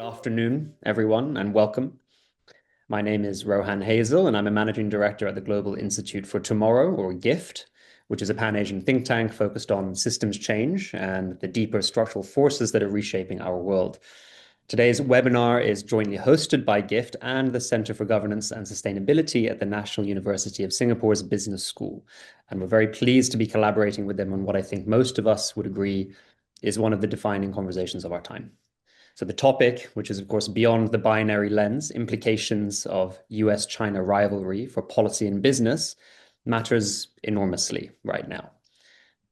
Afternoon, everyone, and welcome. My name is Rohan Hazel, and I'm a managing director at the Global Institute for Tomorrow, or GIFT, which is a Pan-Asian think tank focused on systems change and the deeper structural forces that are reshaping our world. Today's webinar is jointly hosted by GIFT and the Center for Governance and Sustainability at the National University of Singapore's Business School. And we're very pleased to be collaborating with them on what I think most of us would agree is one of the defining conversations of our time. So the topic, which is of course beyond the binary lens, implications of US-China rivalry for policy and business, matters enormously right now.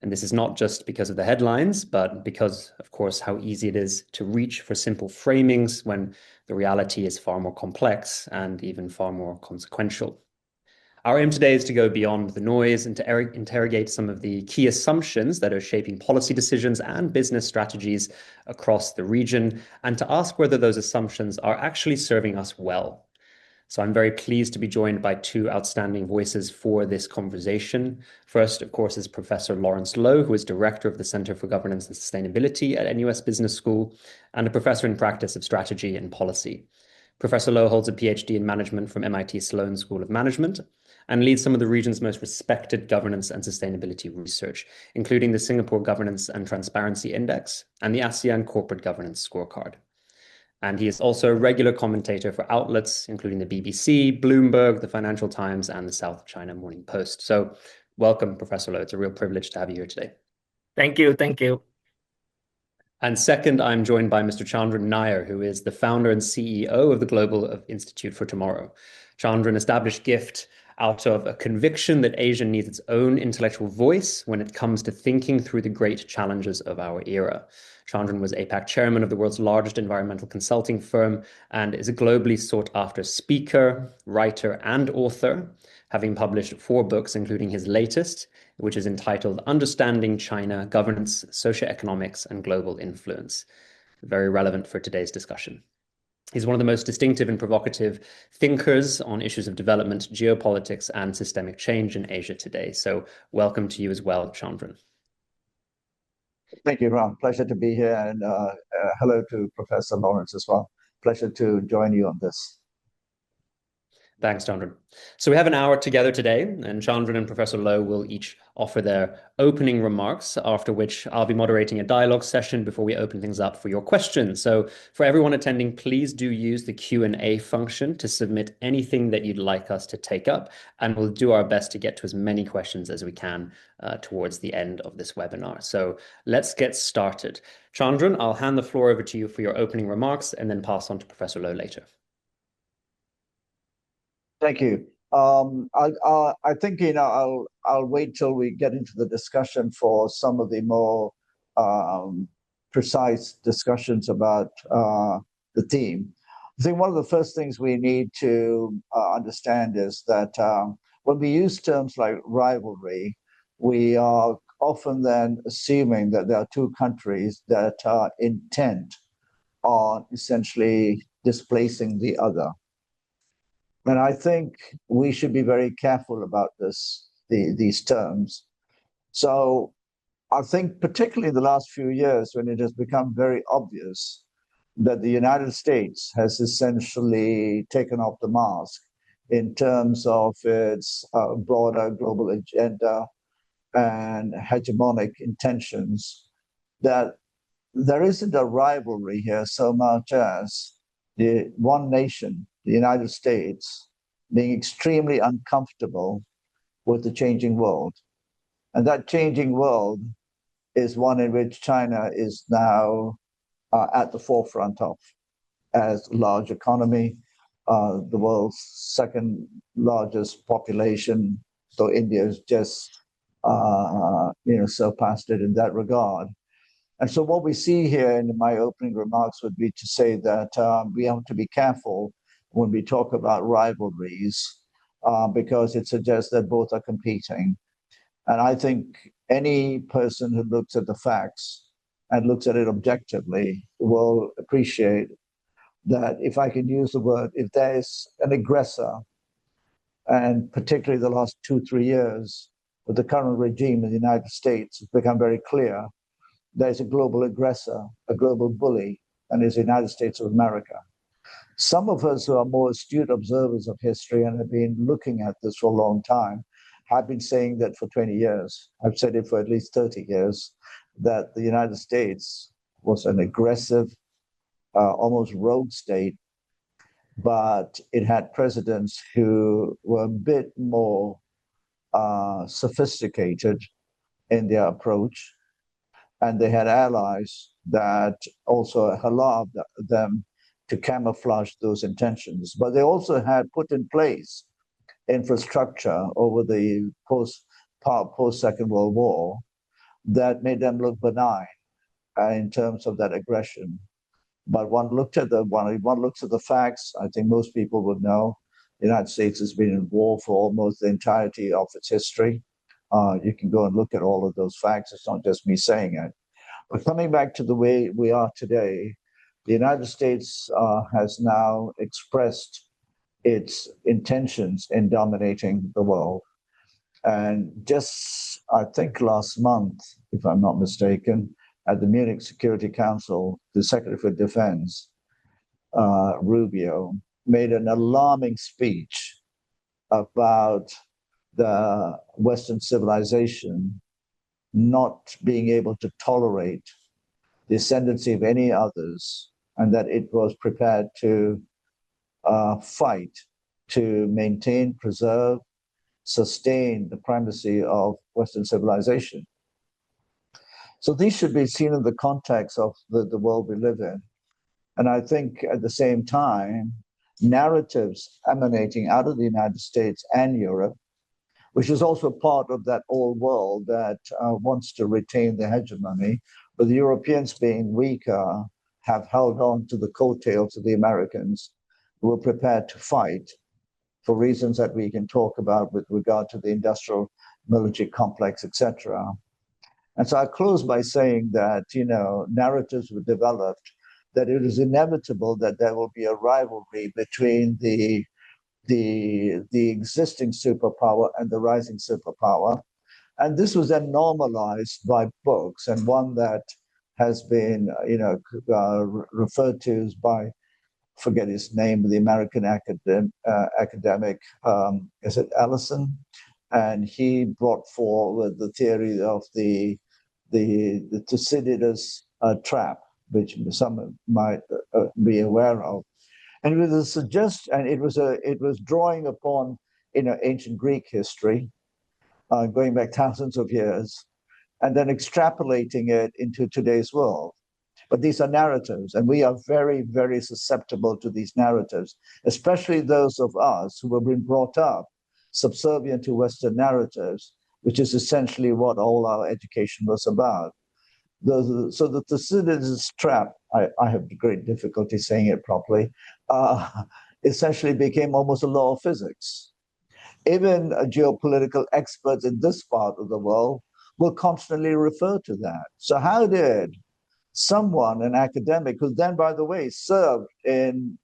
And this is not just because of the headlines, but because, of course, how easy it is to reach for simple framings when the reality is far more complex and even far more consequential. Our aim today is to go beyond the noise and to interrogate some of the key assumptions that are shaping policy decisions and business strategies across the region, and to ask whether those assumptions are actually serving us well. So I'm very pleased to be joined by two outstanding voices for this conversation. First, of course, is Professor Lawrence Loh, who is Director of the Center for Governance and Sustainability at NUS Business School and a Professor in Practice of Strategy and Policy. Professor Loh holds a PhD in Management from MIT Sloan School of Management and leads some of the region's most respected governance and sustainability research, including the Singapore Governance and Transparency Index and the ASEAN Corporate Governance Scorecard. And he is also a regular commentator for outlets, including the BBC, Bloomberg, the Financial Times, and the South China Morning Post. So welcome, Professor Loh. It's a real privilege to have you here today. Thank you. Thank you. And second, I'm joined by Mr. Chandran Nair, who is the founder and CEO of the Global Institute for Tomorrow. Chandran established GIFT out of a conviction that Asia needs its own intellectual voice when it comes to thinking through the great challenges of our era. Chandran was APAC chairman of the world's largest environmental consulting firm and is a globally sought-after speaker, writer, and author, having published 4 books, including his latest, which is entitled Understanding China, Governance, Socioeconomics, and Global Influence. Very relevant for today's discussion. He's one of the most distinctive and provocative thinkers on issues of development, geopolitics, and systemic change in Asia today. So welcome to you as well, Chandran. Thank you, Ron. Pleasure to be here. And hello to Professor Lawrence as well. Pleasure to join you on this. Thanks, Chandran. So we have an hour together today, and Chandran and Professor Loh will each offer their opening remarks, after which I'll be moderating a dialogue session before we open things up for your questions. So for everyone attending, please do use the Q&A function to submit anything that you'd like us to take up, and we'll do our best to get to as many questions as we can towards the end of this webinar. So let's get started. Chandran, I'll hand the floor over to you for your opening remarks and then pass on to Professor Loh later. Thank you. I think I'll wait till we get into the discussion for some of the more precise discussions about the theme. I think one of the first things we need to understand is that when we use terms like rivalry, we are often then assuming that there are two countries that are intent on essentially displacing the other. And I think we should be very careful about these terms. So I think particularly in the last few years, when it has become very obvious that the United States has essentially taken off the mask in terms of its broader global agenda and hegemonic intentions, that there isn't a rivalry here so much as the one nation, the United States, being extremely uncomfortable with the changing world. And that changing world is one in which China is now at the forefront of, as a large economy, the world's second largest population, though India has just surpassed it in that regard. And so what we see here in my opening remarks would be to say that we have to be careful when we talk about rivalries, because it suggests that both are competing. And I think any person who looks at the facts and looks at it objectively will appreciate that, if I can use the word, if there is an aggressor, and particularly the last 2-3 years with the current regime in the United States, it's become very clear there's a global aggressor, a global bully, and is the United States of America. Some of us who are more astute observers of history and have been looking at this for a long time have been saying that for 20 years. I've said it for at least 30 years, that the United States was an aggressive, almost rogue state, but it had presidents who were a bit more sophisticated in their approach, and they had allies that also allowed them to camouflage those intentions. But they also had put in place infrastructure over the post-Second World War that made them look benign in terms of that aggression. But one looks at the facts. I think most people would know the United States has been in war for almost the entirety of its history. You can go and look at all of those facts. It's not just me saying it. But coming back to the way we are today, the United States has now expressed its intentions in dominating the world. And just, I think last month, if I'm not mistaken, at the Munich Security Council, the Secretary for Defense, Rubio, made an alarming speech about the Western civilization not being able to tolerate the ascendancy of any others, and that it was prepared to fight to maintain, preserve, sustain the primacy of Western civilization. So these should be seen in the context of the world we live in. And I think at the same time, narratives emanating out of the United States and Europe, which is also part of that old world that wants to retain the hegemony, but the Europeans being weaker have held on to the coattails of the Americans who were prepared to fight for reasons that we can talk about with regard to the industrial military complex, etc. And so I close by saying that, narratives were developed, that it is inevitable that there will be a rivalry between the existing superpower and the rising superpower. And this was then normalized by books, and one that has been, referred to as by, forget his name, the American academic, is it Allison? And he brought forward the theory of the Thucydides trap, which some might be aware of. And it was it was drawing upon ancient Greek history, going back thousands of years, and then extrapolating it into today's world. But these are narratives, and we are very, very susceptible to these narratives, especially those of us who have been brought up subservient to Western narratives, which is essentially what all our education was about. So the Thucydides trap, I have great difficulty saying it properly, essentially became almost a law of physics. Even geopolitical experts in this part of the world will constantly refer to that. So how did someone, an academic, who then, by the way, served in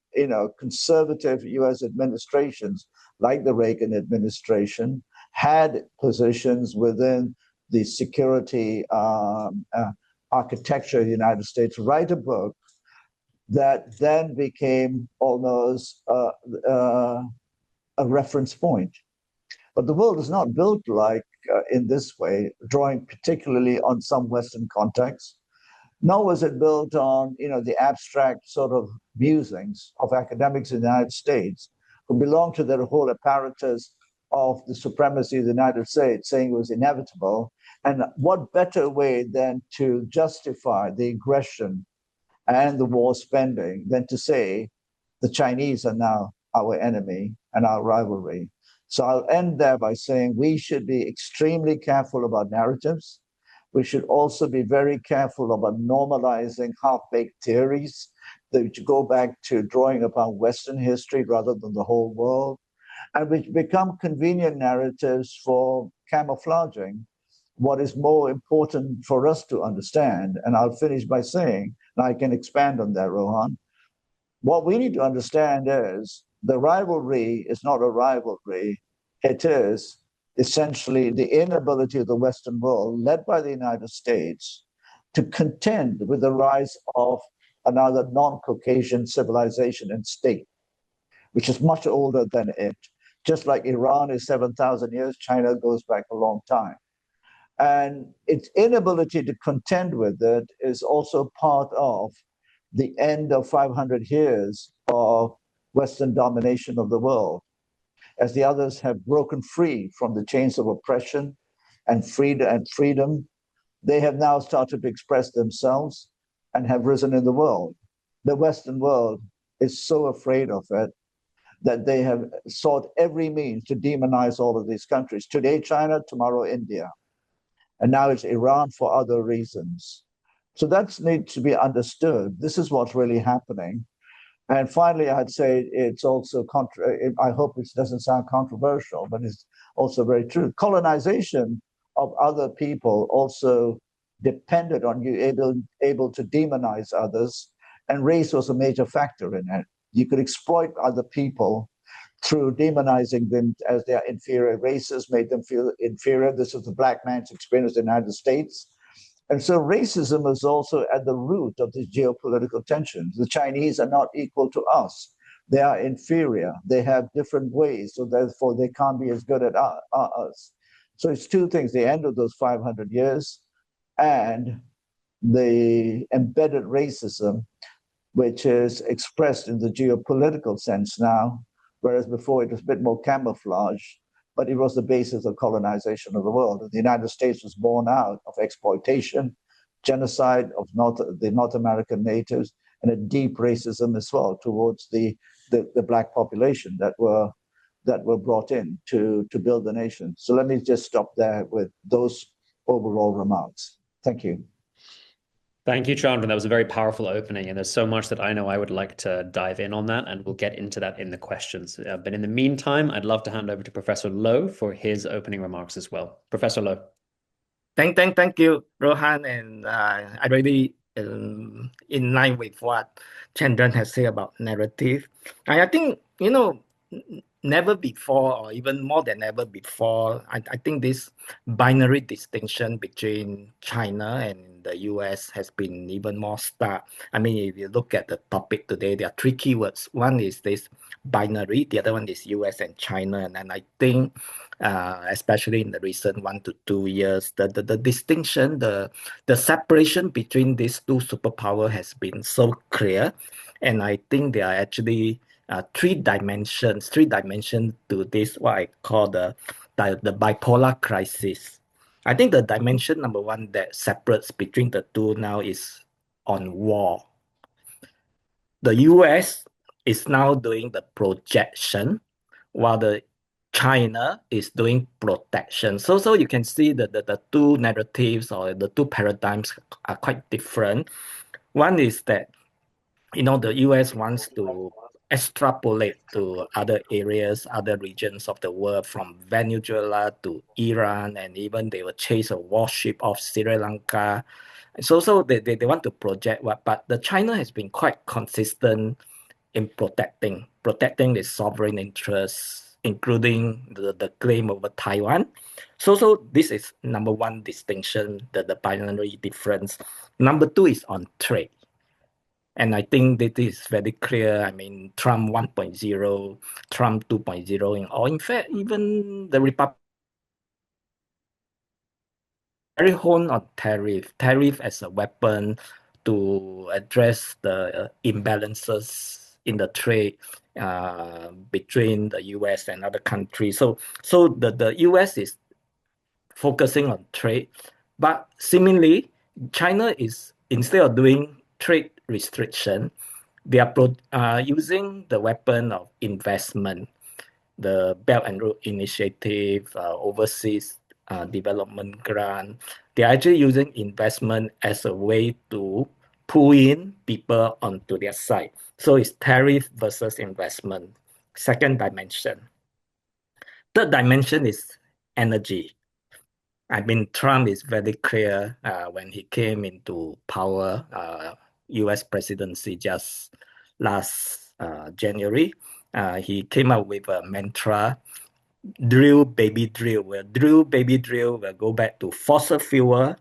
conservative U.S. administrations like the Reagan administration, had positions within the security architecture of the United States, write a book that then became almost a reference point? But the world is not built like in this way, drawing particularly on some Western context. Nor was it built on, the abstract sort of musings of academics in the United States who belong to that whole apparatus of the supremacy of the United States, saying it was inevitable. And what better way than to justify the aggression and the war spending than to say the Chinese are now our enemy and our rivalry. So I'll end there by saying we should be extremely careful about narratives. We should also be very careful about normalizing half-baked theories that go back to drawing upon Western history rather than the whole world, and which become convenient narratives for camouflaging what is more important for us to understand. And I'll finish by saying, and I can expand on that, Rohan, what we need to understand is the rivalry is not a rivalry. It is essentially the inability of the Western world, led by the United States, to contend with the rise of another non-Caucasian civilization and state, which is much older than it. Just like Iran is 7,000 years, China goes back a long time. And its inability to contend with it is also part of the end of 500 years of Western domination of the world, as the others have broken free from the chains of oppression and freedom. They have now started to express themselves and have risen in the world. The Western world is so afraid of it that they have sought every means to demonize all of these countries. Today, China, tomorrow, India. And now it's Iran for other reasons. So that needs to be understood. This is what's really happening. And finally, I'd say it's also, I hope it doesn't sound controversial, but it's also very true. Colonization of other people also depended on you able to demonize others, and race was a major factor in it. You could exploit other people through demonizing them as their inferior races, made them feel inferior. This is the black man's experience in the United States. And so racism is also at the root of these geopolitical tensions. The Chinese are not equal to us. They are inferior. They have different ways, so therefore they can't be as good at us. So it's two things, the end of those 500 years and the embedded racism, which is expressed in the geopolitical sense now, whereas before it was a bit more camouflage, but it was the basis of colonization of the world. The United States was born out of exploitation, genocide of the North American natives, and a deep racism as well towards the black population that were brought in to build the nation. So let me just stop there with those overall remarks. Thank you. Thank you, Chandran. That was a very powerful opening, and there's so much that I know I would like to dive in on that, and we'll get into that in the questions. But in the meantime, I'd love to hand over to Professor Low for his opening remarks as well. Professor Low. Thank you, Rohan, and I really in line with what Chandran has said about narrative. I think never before, or even more than ever before, I think this binary distinction between China and the US has been even more stark. I mean, if you look at the topic today, there are three keywords. One is this binary, the other one is US and China. And I think, especially in the recent 1 to 2 years, the distinction, the separation between these two superpowers has been so clear. And I think there are actually three dimensions to this, what I call the bipolar crisis. I think the dimension number one that separates between the two now is on war. The US is now doing the projection, while the China is doing protection. So you can see that the two narratives or the two paradigms are quite different. One is that the US wants to extrapolate to other areas, other regions of the world, from Venezuela to Iran, and even they will chase a warship off Sri Lanka. So they want to project but the China has been quite consistent in protecting the sovereign interests, including the claim over Taiwan. So this is number one distinction, the binary difference. Number two is on trade. And I think that is very clear. I mean, Trump 1.0, Trump 2.0, or in fact, even the Republic very honed on tariff as a weapon to address the imbalances in the trade between the US and other countries. So the US is focusing on trade, but seemingly China is, instead of doing trade restriction, they are using the weapon of investment, the Belt and Road Initiative, overseas development grant. They're actually using investment as a way to pull in people onto their side. So it's tariff versus investment. Second dimension. Third dimension is energy. I mean, Trump is very clear when he came into power, US presidency just last January. He came up with a mantra, drill, baby, drill. We'll drill, baby, drill. We'll go back to fossil fuel.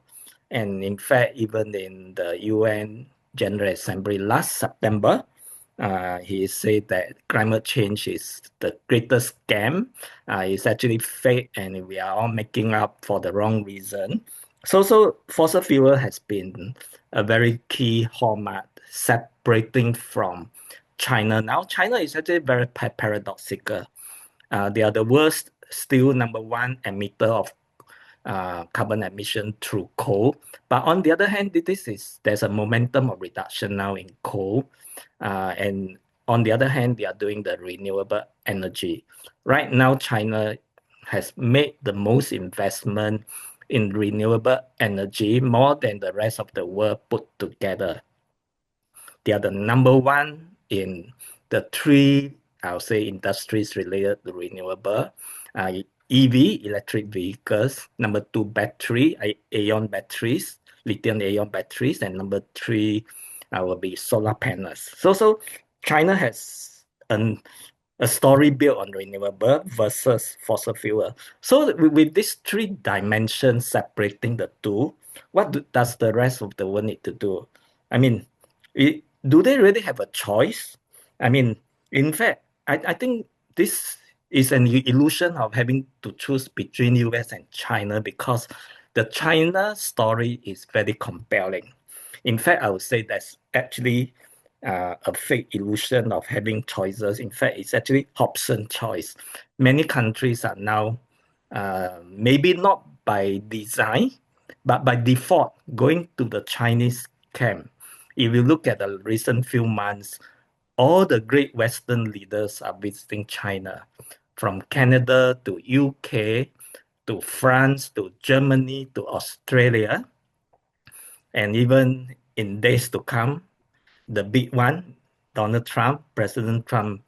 And in fact, even in the UN General Assembly last September. He said that climate change is the greatest scam. It's actually fake, and we are all making up for the wrong reason. So fossil fuel has been a very key hallmark separating from China. Now, China is actually very paradoxical. They are the worst, still number one emitter of carbon emission through coal. But on the other hand, there's a momentum of reduction now in coal. And on the other hand, they are doing the renewable energy. Right now, China has made the most investment in renewable energy, more than the rest of the world put together. They are the number one in the three, I'll say, industries related to renewable. EV, electric vehicles. Number two, battery, ion batteries, lithium ion batteries. And number three will be solar panels. So China has a story built on renewable versus fossil fuel. So with these three dimensions separating the two, what does the rest of the world need to do? I mean, do they really have a choice? I mean, in fact, I think this is an illusion of having to choose between US and China, because the China story is very compelling. In fact, I would say that's actually a fake illusion of having choices. In fact, it's actually Hobson's choice. Many countries are now, maybe not by design, but by default, going to the Chinese camp. If you look at the recent few months, all the great Western leaders are visiting China, from Canada to UK to France to Germany to Australia. And even in days to come, the big one, President Trump,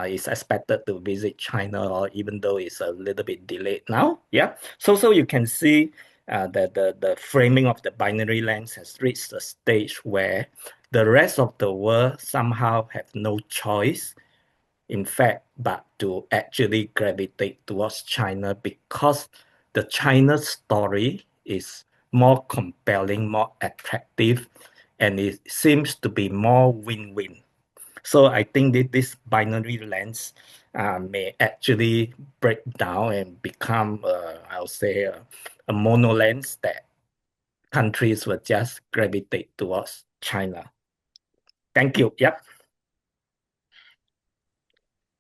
is expected to visit China, or even though it's a little bit delayed now. Yeah. So you can see that the framing of the binary lens has reached a stage where the rest of the world somehow have no choice, in fact, but to actually gravitate towards China, because the China story is more compelling, more attractive, and it seems to be more win-win. So I think that this binary lens may actually break down and become, I'll say, a mono lens that countries will just gravitate towards China. Thank you. Yep.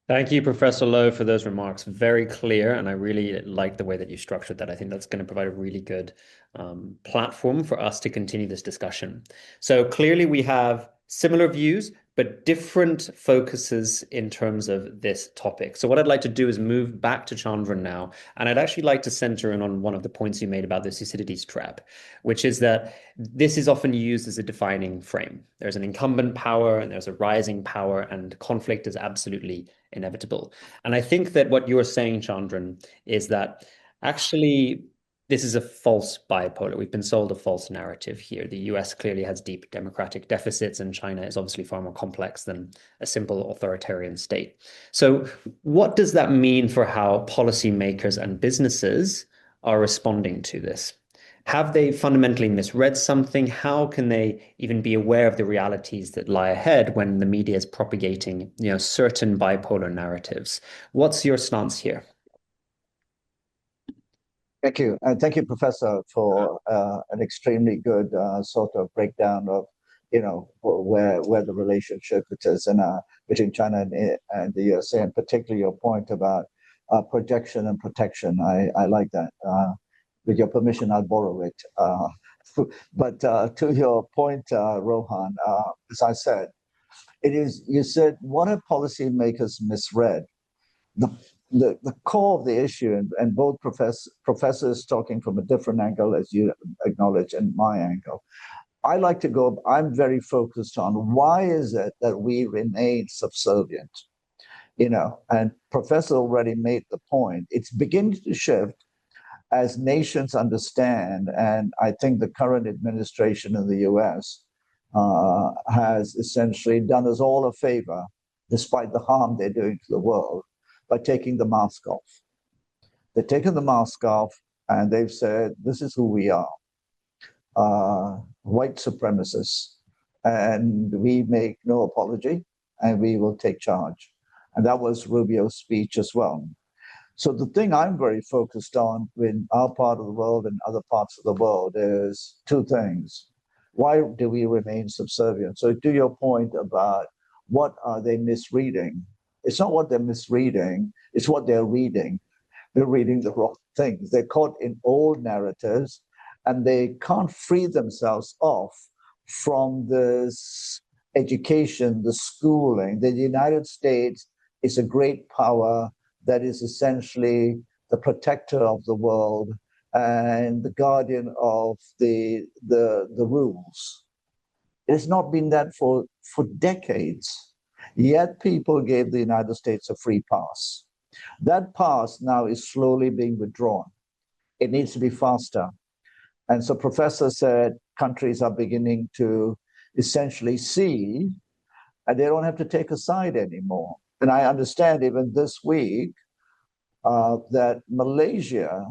Thank you, Professor Lowe, for those remarks. Very clear, and I really like the way that you structured that. I think that's going to provide a really good platform for us to continue this discussion. So clearly we have similar views, but different focuses in terms of this topic. So what I'd like to do is move back to Chandran now, and I'd actually like to center in on one of the points you made about the Thucydides trap, which is that this is often used as a defining frame. There's an incumbent power and there's a rising power, and conflict is absolutely inevitable. And I think that what you're saying, Chandran, is that actually this is a false bipolar. We've been sold a false narrative here. The US clearly has deep democratic deficits, and China is obviously far more complex than a simple authoritarian state. So what does that mean for how policymakers and businesses are responding to this? Have they fundamentally misread something? How can they even be aware of the realities that lie ahead when the media is propagating, certain bipolar narratives? What's your stance here? Thank you. And thank you, Professor, for an extremely good sort of breakdown of, where the relationship is between China and the USA, and particularly your point about projection and protection. I like that. With your permission, I'll borrow it. But to your point, Rohan, as I said, you said, what have policymakers misread? The core of the issue, and both professors talking from a different angle, as you acknowledge, and my angle. I'm very focused on why is it that we remain subservient? And Professor already made the point. It's beginning to shift as nations understand, and I think the current administration in the US has essentially done us all a favor, despite the harm they're doing to the world, by taking the mask off. They've taken the mask off and they've said, this is who we are. White supremacists, and we make no apology, and we will take charge. And that was Rubio's speech as well. So the thing I'm very focused on in our part of the world and other parts of the world is two things. Why do we remain subservient? So to your point about what are they misreading, it's not what they're misreading, it's what they're reading. They're reading the wrong things. They're caught in old narratives, and they can't free themselves off from this education, the schooling. The United States is a great power that is essentially the protector of the world and the guardian of the rules. It has not been that for decades. Yet people gave the United States a free pass. That pass now is slowly being withdrawn. It needs to be faster. And so Professor said countries are beginning to essentially see, and they don't have to take a side anymore. And I understand even this week that Malaysia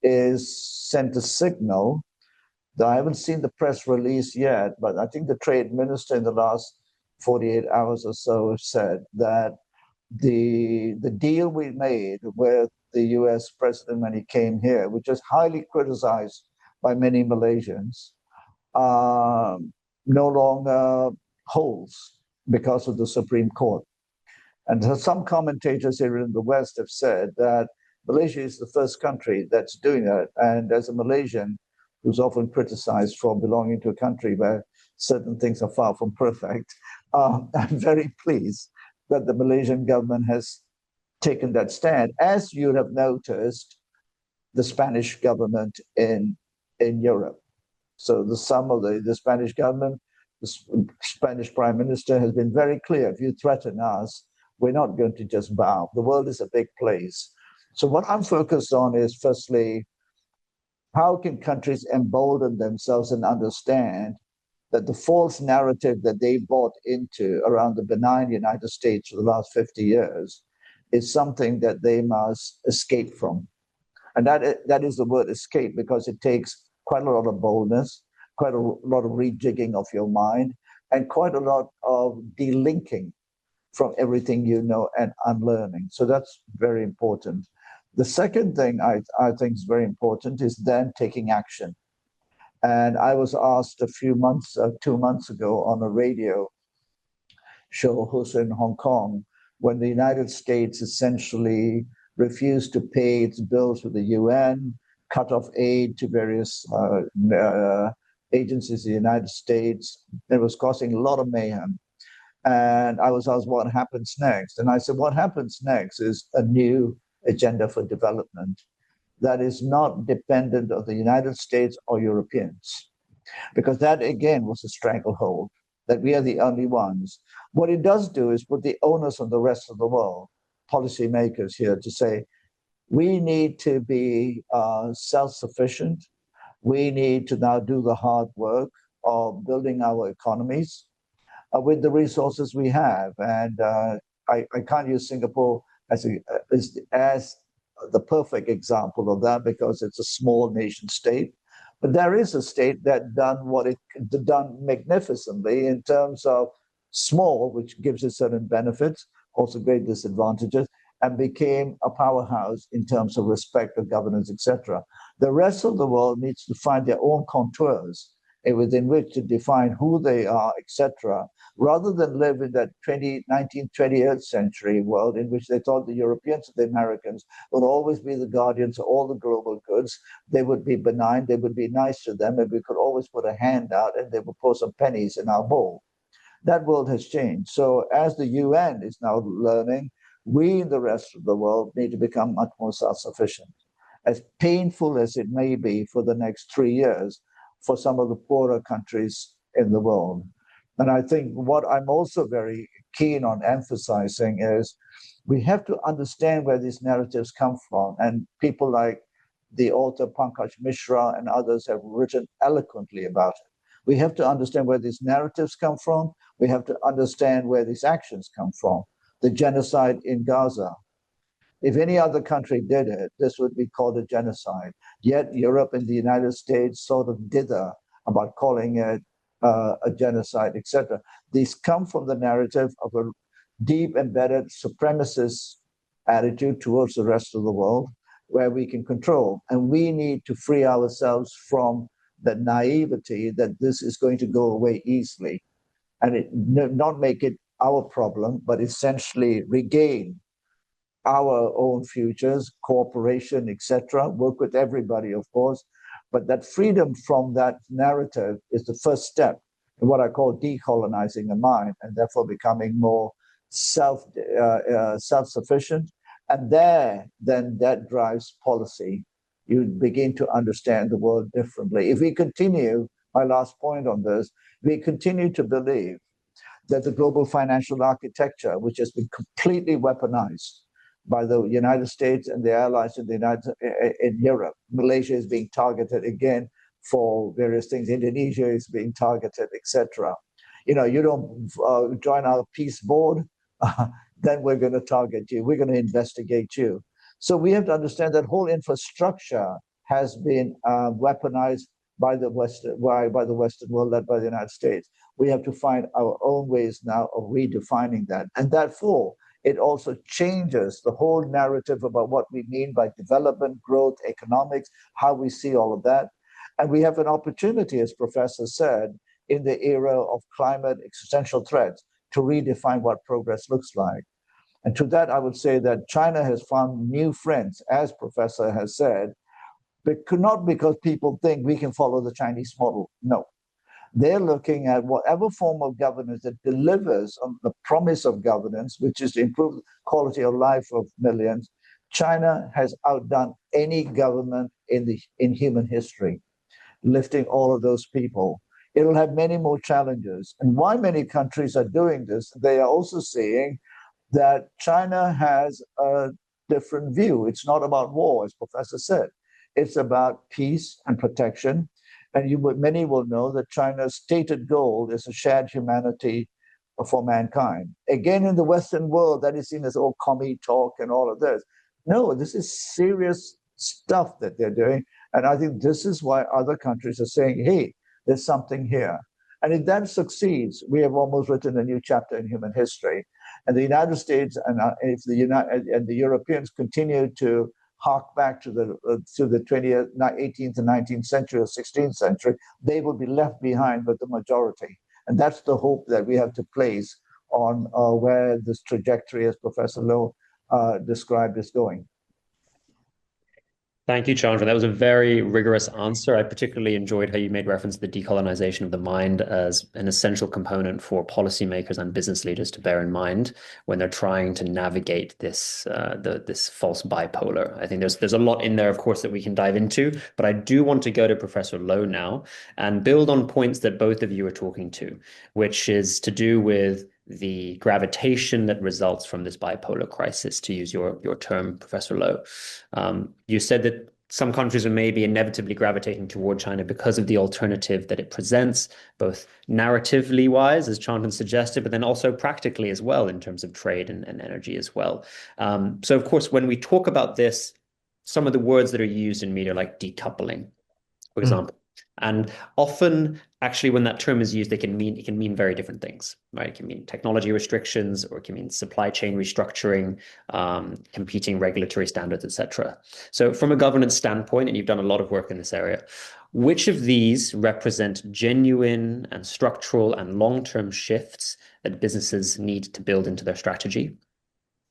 is sent a signal. I haven't seen the press release yet, but I think the trade minister in the last 48 hours or so have said that the deal we made with the US president when he came here, which is highly criticized by many Malaysians, no longer holds because of the Supreme Court. And some commentators here in the West have said that Malaysia is the first country that's doing that. And as a Malaysian who's often criticized for belonging to a country where certain things are far from perfect, I'm very pleased that the Malaysian government has taken that stand. As you have noticed, the Spanish government in Europe. So the sum of the Spanish government, the Spanish prime minister has been very clear. If you threaten us, we're not going to just bow. The world is a big place. So what I'm focused on is, firstly, how can countries embolden themselves and understand that the false narrative that they bought into around the benign United States for the last 50 years is something that they must escape from. And that is the word escape, because it takes quite a lot of boldness, quite a lot of rejigging of your mind, and quite a lot of delinking from everything you know and unlearning. So that's very important. The second thing I think is very important is then taking action. And I was asked 2 months ago on a radio show hosted in Hong Kong, when the United States essentially refused to pay its bills with the UN, cut off aid to various agencies in the United States. It was causing a lot of mayhem. And I was asked what happens next. And I said, what happens next is a new agenda for development that is not dependent on the United States or Europeans, because that, again, was a stranglehold, that we are the only ones. What it does do is put the onus on the rest of the world, policymakers here, to say, we need to be self-sufficient. We need to now do the hard work of building our economies with the resources we have. And I can't use Singapore as the perfect example of that, because it's a small nation state. But there is a state that done magnificently in terms of small, which gives it certain benefits, also great disadvantages, and became a powerhouse in terms of respect of governance, etc. The rest of the world needs to find their own contours within which to define who they are, etc., rather than live in that 19th, 20th century world in which they thought the Europeans and the Americans would always be the guardians of all the global goods. They would be benign, they would be nice to them, and we could always put a hand out and they would pour some pennies in our bowl. That world has changed. So as the UN is now learning, we in the rest of the world need to become much more self-sufficient. As painful as it may be for the next 3 years for some of the poorer countries in the world. And I think what I'm also very keen on emphasizing is we have to understand where these narratives come from. And people like the author Pankaj Mishra and others have written eloquently about it. We have to understand where these narratives come from. We have to understand where these actions come from. The genocide in Gaza. If any other country did it, this would be called a genocide. Yet Europe and the United States sort of dither about calling it a genocide, etc. These come from the narrative of a deep embedded supremacist attitude towards the rest of the world where we can control. And we need to free ourselves from the naivety that this is going to go away easily and not make it our problem, but essentially regain our own futures, cooperation, etc. Work with everybody, of course, but that freedom from that narrative is the first step in what I call decolonizing the mind, and therefore becoming more self-sufficient. And then that drives policy. You begin to understand the world differently. If we continue, my last point on this, we continue to believe that the global financial architecture, which has been completely weaponized by the United States and the allies in Europe. Malaysia is being targeted again for various things. Indonesia is being targeted, etc. You don't join our peace board, then we're going to target you. We're going to investigate you. So we have to understand that whole infrastructure has been weaponized by the Western world, led by the United States. We have to find our own ways now of redefining that. And therefore, it also changes the whole narrative about what we mean by development, growth, economics, how we see all of that. And we have an opportunity, as Professor said, in the era of climate existential threats to redefine what progress looks like. And to that, I would say that China has found new friends, as Professor has said, but not because people think we can follow the Chinese model. No. They're looking at whatever form of governance that delivers on the promise of governance, which is to improve the quality of life of millions. China has outdone any government in human history, lifting all of those people. It'll have many more challenges. And why many countries are doing this, they are also seeing that China has a different view. It's not about war, as Professor said. It's about peace and protection. And many will know that China's stated goal is a shared humanity for mankind. Again, in the Western world, that is seen as all commie talk and all of this. No, this is serious stuff that they're doing. And I think this is why other countries are saying, hey, there's something here. And if that succeeds, we have almost written a new chapter in human history. And the United States and if the Europeans continue to hark back to the 20th, 18th and 19th century or 16th century, they will be left behind with the majority. And that's the hope that we have to place on where this trajectory, as Professor Lowe described, is going. Thank you, Chandra. That was a very rigorous answer. I particularly enjoyed how you made reference to the decolonization of the mind as an essential component for policymakers and business leaders to bear in mind when they're trying to navigate this this false bipolar. I think there's a lot in there, of course, that we can dive into, but I do want to go to Professor Lowe now and build on points that both of you are talking to, which is to do with the gravitation that results from this bipolar crisis, to use your term, Professor Lowe. You said that some countries are maybe inevitably gravitating toward China because of the alternative that it presents, both narratively wise, as Chandan suggested, but then also practically as well in terms of trade and energy as well. So of course, when we talk about this, some of the words that are used in media, like decoupling, for example, and often, actually, when that term is used, it can mean very different things, right? It can mean technology restrictions, or it can mean supply chain restructuring, competing regulatory standards, etc. So from a governance standpoint, and you've done a lot of work in this area, which of these represent genuine and structural and long-term shifts that businesses need to build into their strategy?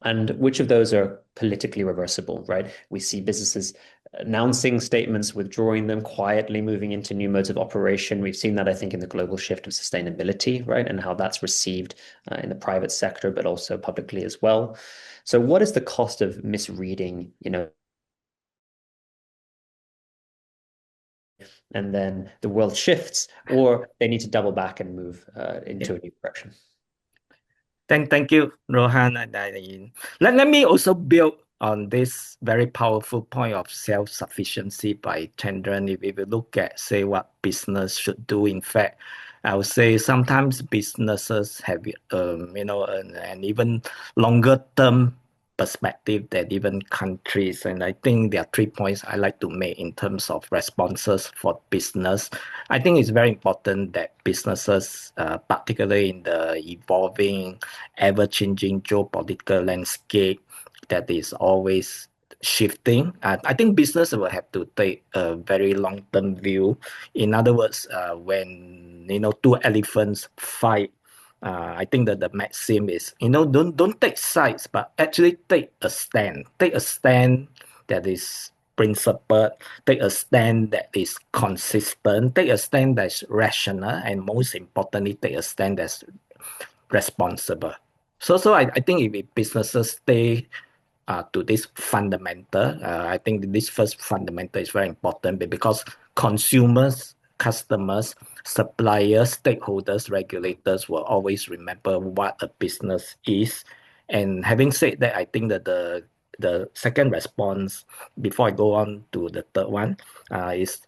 And which of those are politically reversible, right? We see businesses announcing statements, withdrawing them, quietly moving into new modes of operation. We've seen that, I think, in the global shift of sustainability, right? And how that's received in the private sector, but also publicly as well. So what is the cost of misreading, and then the world shifts, or they need to double back and move into a new direction? Thank you, Rohan and Eileen. Let me also build on this very powerful point of self-sufficiency by Chandran. If we look at, say, what business should do, in fact, I would say sometimes businesses have, an even longer term perspective than even countries. And I think there are 3 points I like to make in terms of responses for business. I think it's very important that businesses, particularly in the evolving, ever-changing geopolitical landscape that is always shifting. I think business will have to take a very long-term view. In other words, when two elephants fight, I think that the maxim is, don't take sides, but actually take a stand. Take a stand that is principled. Take a stand that is consistent. Take a stand that's rational, and most importantly, take a stand that's responsible. So I think if businesses stay to this fundamental, I think this first fundamental is very important because consumers, customers, suppliers, stakeholders, regulators will always remember what a business is. And having said that, I think that the second response, before I go on to the third one, is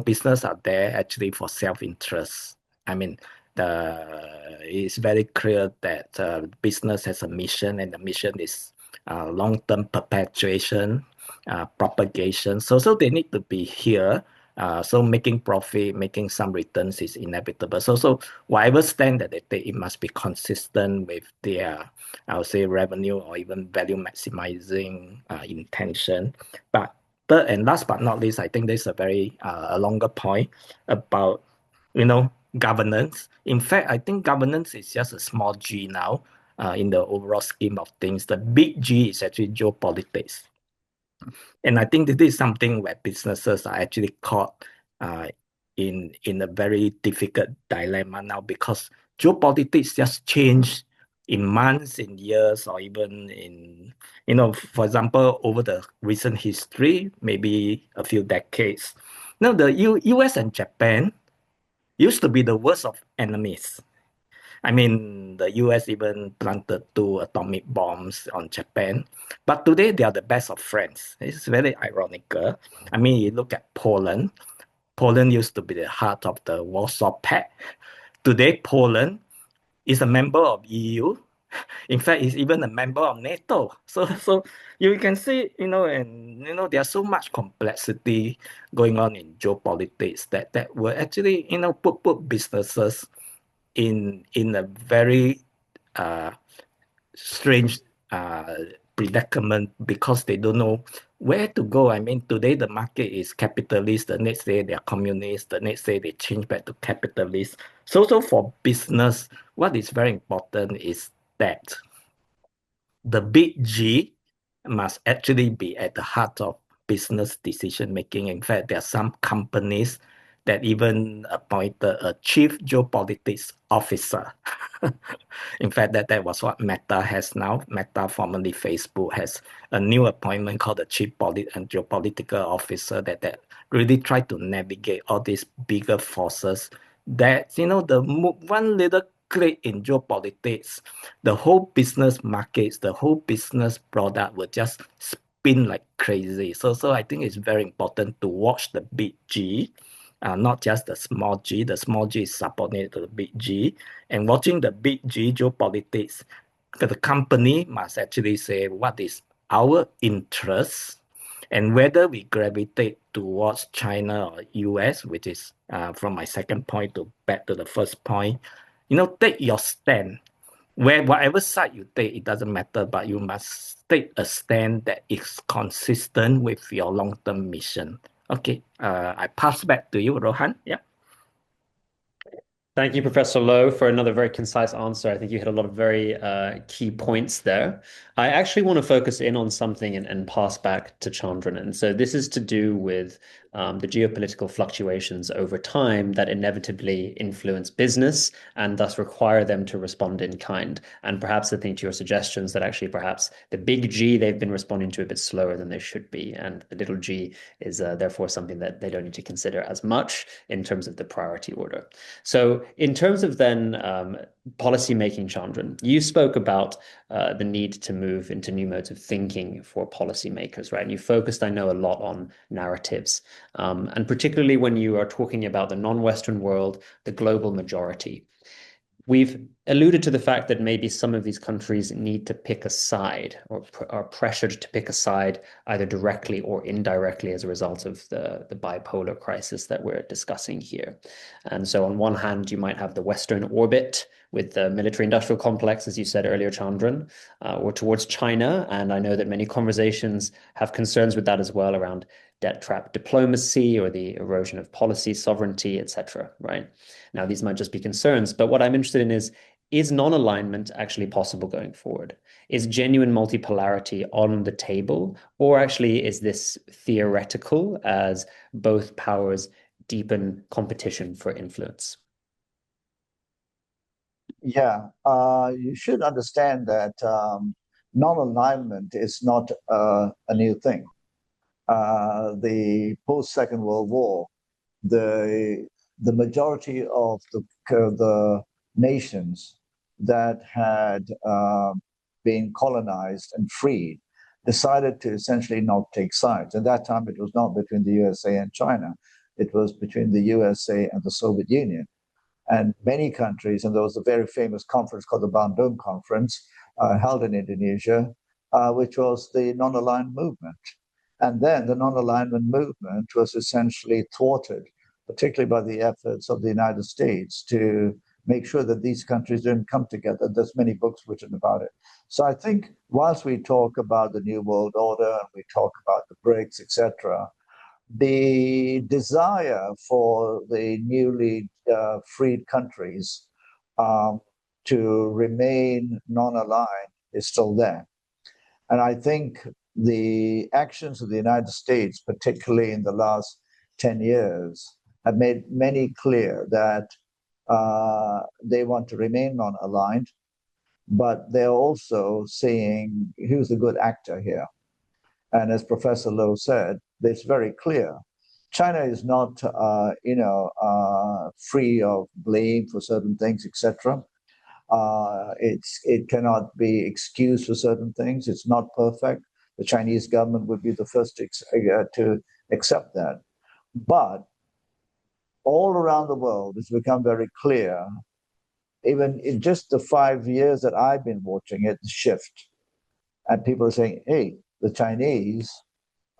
business are there actually for self-interest. I mean, it's very clear that business has a mission, and the mission is long-term perpetuation, propagation. So they need to be here. So making profit, making some returns is inevitable. So whatever stand that they take, it must be consistent with their, I would say, revenue or even value maximizing intention. But third and last but not least, I think there's a very a longer point about governance. In fact, I think governance is just a small g now in the overall scheme of things. The big G is actually geopolitics. And I think this is something where businesses are actually caught in a very difficult dilemma now, because geopolitics just change in months, in years, or even in, for example, over the recent history, maybe a few decades. Now, the US and Japan used to be the worst of enemies. I mean, the US even planted 2 atomic bombs on Japan. But today, they are the best of friends. It's very ironical. I mean, you look at Poland. Poland used to be the heart of the Warsaw Pact. Today, Poland is a member of EU. In fact, it's even a member of NATO. So you can see, there's so much complexity going on in geopolitics that will actually, put businesses in a very strange predicament, because they don't know where to go. I mean, today the market is capitalist, the next day they are communist, the next day they change back to capitalist. So for business, what is very important is that the big G must actually be at the heart of business decision making. In fact, there are some companies that even appointed a chief geopolitics officer. In fact, that was what Meta has now. Meta, formerly Facebook, has a new appointment called the chief and geopolitical officer that really try to navigate all these bigger forces. That, the one little click in geopolitics, the whole business markets, the whole business product will just spin like crazy. So I think it's very important to watch the big G, not just the small g. The small g is subordinate to the big G. And watching the big G geopolitics, the company must actually say what is our interest, and whether we gravitate towards China or US, which is from my second point to back to the first point. Take your stand. Whatever side you take, it doesn't matter, but you must take a stand that is consistent with your long-term mission. Okay, I pass back to you, Rohan. Yeah. Thank you, Professor Lowe, for another very concise answer. I think you hit a lot of very key points there. I actually want to focus in on something and pass back to Chandran. And so this is to do with the geopolitical fluctuations over time that inevitably influence business and thus require them to respond in kind. And perhaps I think to your suggestions that actually perhaps the big G they've been responding to a bit slower than they should be. And the little g is therefore something that they don't need to consider as much in terms of the priority order. So in terms of then policy making, Chandran, you spoke about the need to move into new modes of thinking for policymakers, right? And you focused, I know, a lot on narratives, and particularly when you are talking about the non-Western world, the global majority. We've alluded to the fact that maybe some of these countries need to pick a side or are pressured to pick a side either directly or indirectly as a result of the bipolar crisis that we're discussing here. And so on one hand, you might have the Western orbit with the military-industrial complex, as you said earlier, Chandran, or towards China. And I know that many conversations have concerns with that as well around debt trap diplomacy or the erosion of policy sovereignty, etc. Right? Now, these might just be concerns, but what I'm interested in is non-alignment actually possible going forward? Is genuine multipolarity on the table, or actually is this theoretical as both powers deepen competition for influence? Yeah, you should understand that non-alignment is not a new thing. The post-Second World War, the majority of the nations that had been colonized and freed decided to essentially not take sides. At that time, it was not between the USA and China. It was between the USA and the Soviet Union. And many countries, and there was a very famous conference called the Bandung Conference, held in Indonesia, which was the non-aligned movement. And then the non-alignment movement was essentially thwarted, particularly by the efforts of the United States to make sure that these countries didn't come together. There's many books written about it. So I think whilst we talk about the New World Order, and we talk about the BRICS, etc., the desire for the newly freed countries to remain non-aligned is still there. And I think the actions of the United States, particularly in the last 10 years, have made many clear that they want to remain non-aligned, but they're also saying, who's the good actor here? And as Professor Lowe said, it's very clear. China is not, free of blame for certain things, etc. It cannot be excused for certain things. It's not perfect. The Chinese government would be the first to accept that. But all around the world, it's become very clear, even in just the 5 years that I've been watching it shift. And people are saying, hey, the Chinese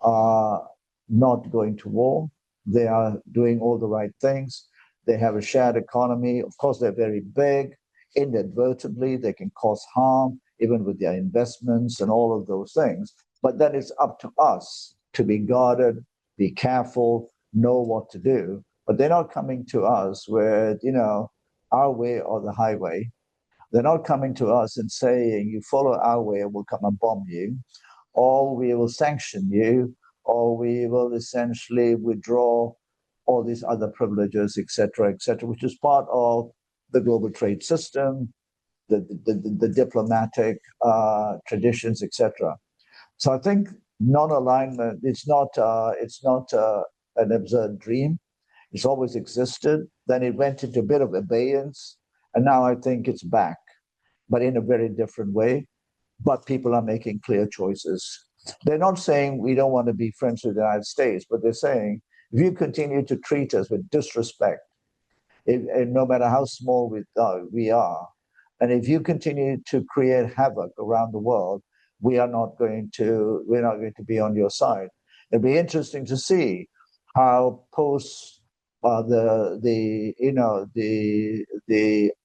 are not going to war. They are doing all the right things. They have a shared economy. Of course, they're very big. Inadvertently, they can cause harm, even with their investments and all of those things. But then it's up to us to be guarded, be careful, know what to do. But they're not coming to us with, our way or the highway. They're not coming to us and saying, you follow our way and we'll come and bomb you, or we will sanction you, or we will essentially withdraw all these other privileges, et cetera, which is part of the global trade system, the diplomatic traditions, etc. So I think non-alignment, it's not an absurd dream. It's always existed. Then it went into a bit of abeyance, and now I think it's back, but in a very different way. But people are making clear choices. They're not saying we don't want to be friends with the United States, but they're saying if you continue to treat us with disrespect, no matter how small we are, and if you continue to create havoc around the world, we're not going to be on your side. It'll be interesting to see how post the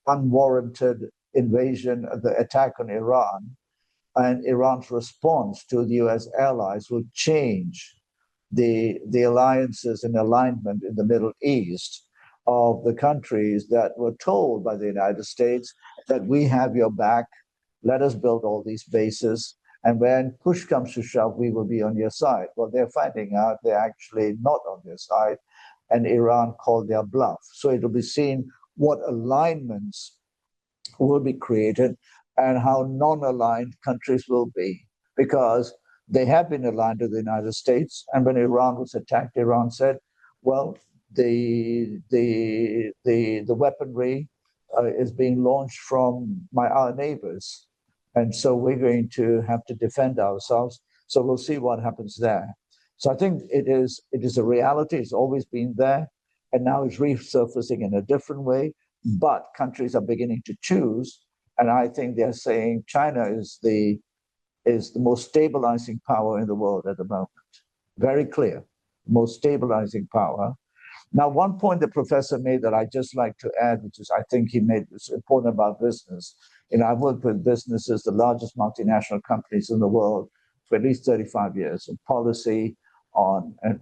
unwarranted invasion, the attack on Iran, and Iran's response to the US allies will change the alliances and alignment in the Middle East of the countries that were told by the United States that we have your back, let us build all these bases, and when push comes to shove, we will be on your side. Well, they're finding out they're actually not on their side, and Iran called their bluff. So it'll be seen what alignments will be created and how non-aligned countries will be, because they have been aligned to the United States. And when Iran was attacked, Iran said, well, the weaponry is being launched from our neighbors. And so we're going to have to defend ourselves. So we'll see what happens there. So I think it is a reality. It's always been there. And now it's resurfacing in a different way. but countries are beginning to choose. And I think they're saying China is the most stabilizing power in the world at the moment. Very clear, most stabilizing power. Now, one point the professor made that I just like to add, which is I think he made this important about business. I've worked with businesses, the largest multinational companies in the world, for at least 35 years, on policy, on and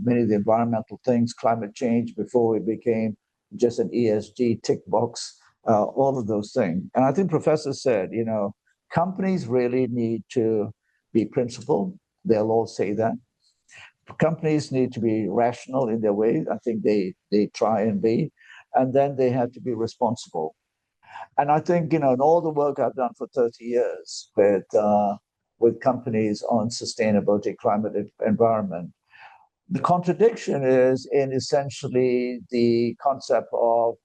many of the environmental things, climate change before it became just an ESG tick box, all of those things. And I think Professor said, companies really need to be principled. They'll all say that. Companies need to be rational in their ways. I think they try and be. And then they have to be responsible. And I think, in all the work I've done for 30 years with companies on sustainability, climate, environment, the contradiction is in essentially the concept of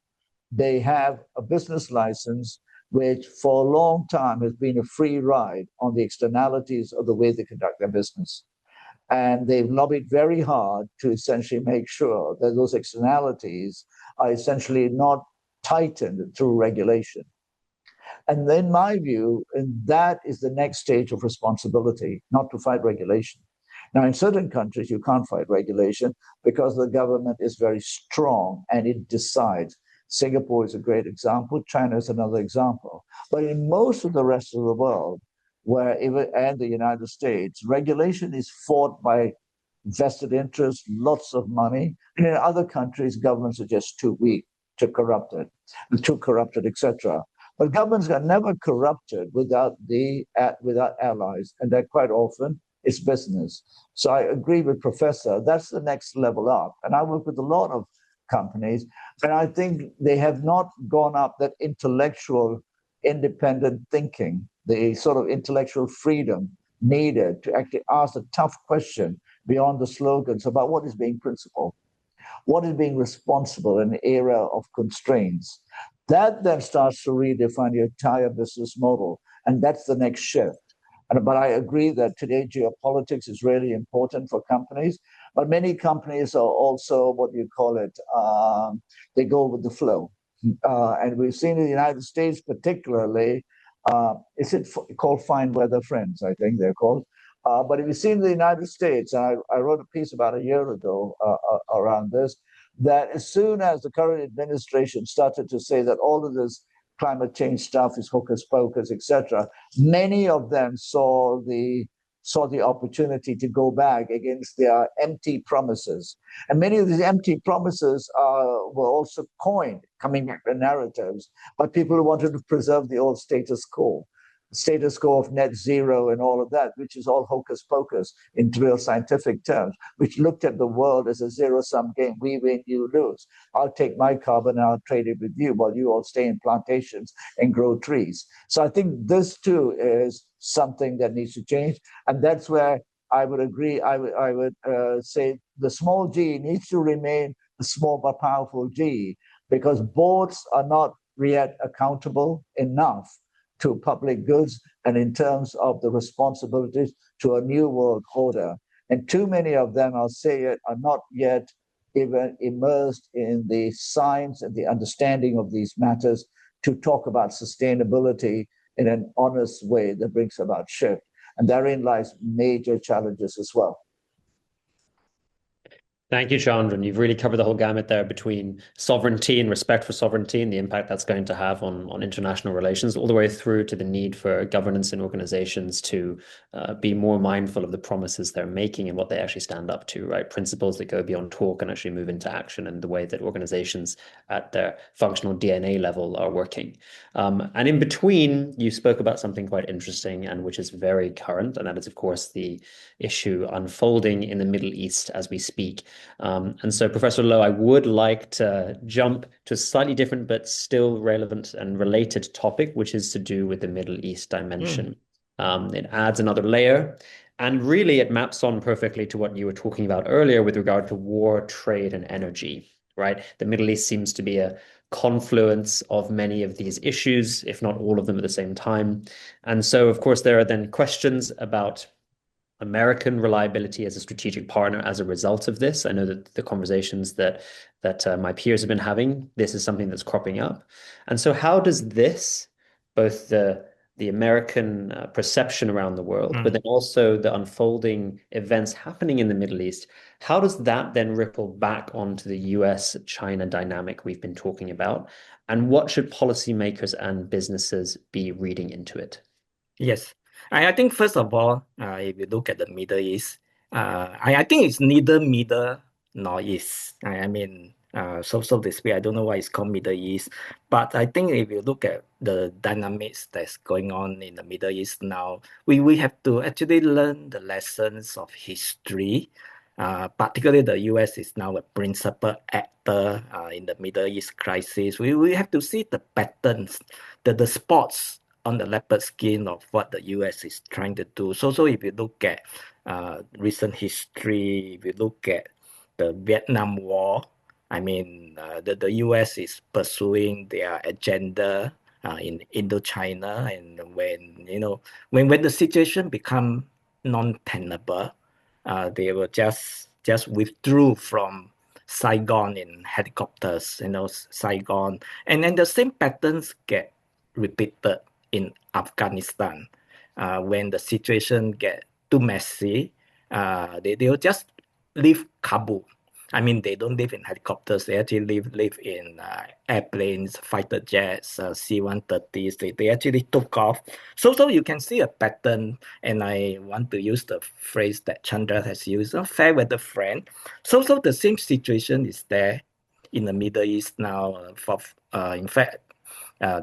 they have a business license which for a long time has been a free ride on the externalities of the way they conduct their business. And they've lobbied very hard to essentially make sure that those externalities are essentially not tightened through regulation. And in my view, that is the next stage of responsibility, not to fight regulation. Now, in certain countries, you can't fight regulation because the government is very strong and it decides. Singapore is a great example. China is another example. But in most of the rest of the world, and the United States, regulation is fought by vested interests, lots of money. And in other countries, governments are just too weak, too corrupted, etc. But governments are never corrupted without allies, and that quite often is business. So I agree with Professor. That's the next level up. And I work with a lot of companies, and I think they have not gone up that intellectual independent thinking, the sort of intellectual freedom needed to actually ask a tough question beyond the slogans about what is being principled, what is being responsible in the era of constraints. That then starts to redefine your entire business model, and that's the next shift. But I agree that today geopolitics is really important for companies, but many companies are also, what do you call it, they go with the flow. And we've seen in the United States particularly, is it called fine weather friends, I think they're called. But if you've seen the United States, and I wrote a piece about a year ago around this, that as soon as the current administration started to say that all of this climate change stuff is hocus pocus, etc., many of them saw the opportunity to go back against their empty promises. And many of these empty promises were also coined, coming back to narratives, by people who wanted to preserve the old status quo of net zero and all of that, which is all hocus pocus in real scientific terms, which looked at the world as a zero-sum game. We win, you lose. I'll take my carbon and I'll trade it with you while you all stay in plantations and grow trees. So I think this too is something that needs to change. And that's where I would agree. I would say the small g needs to remain the small but powerful g, because boards are not yet accountable enough to public goods and in terms of the responsibilities to a new world order. And too many of them, I'll say it, are not yet even immersed in the science and the understanding of these matters to talk about sustainability in an honest way that brings about shift. And therein lies major challenges as well. Thank you, Chandran. You've really covered the whole gamut there between sovereignty and respect for sovereignty and the impact that's going to have on international relations, all the way through to the need for governance and organizations to be more mindful of the promises they're making and what they actually stand up to, right? Principles that go beyond talk and actually move into action, and the way that organizations at their functional DNA level are working. And in between, you spoke about something quite interesting and which is very current, and that is, of course, the issue unfolding in the Middle East as we speak. And so, Professor Loh, I would like to jump to a slightly different but still relevant and related topic, which is to do with the Middle East dimension. It adds another layer, and really it maps on perfectly to what you were talking about earlier with regard to war, trade, and energy, right? The Middle East seems to be a confluence of many of these issues, if not all of them at the same time. And so, of course, there are then questions about American reliability as a strategic partner as a result of this? I know that the conversations that my peers have been having, this is something that's cropping up. And so how does this, both the American perception around the world, but then also the unfolding events happening in the Middle East, how does that then ripple back onto the US-China dynamic we've been talking about? And what should policymakers and businesses be reading into it? Yes. I think first of all, if you look at the Middle East, I think it's neither middle nor east. I mean, so to speak, I don't know why it's called Middle East, but I think if you look at the dynamics that's going on in the Middle East now, we have to actually learn the lessons of history. Particularly the US is now a principal actor in the Middle East crisis. We have to see the patterns, the spots on the leopard skin of what the US is trying to do. So if you look at recent history, if you look at the Vietnam War, I mean, the US is pursuing their agenda in Indochina, and when the situation become non-tenable, they will just withdrew from Saigon in helicopters, Saigon, and then the same patterns get repeated in Afghanistan. When the situation get too messy, they'll just leave Kabul. I mean, they don't live in helicopters. They actually live in airplanes, fighter jets, C-130s. They actually took off. So you can see a pattern, and I want to use the phrase that Chandra has used, fair weather friend. So the same situation is there in the Middle East now. In fact,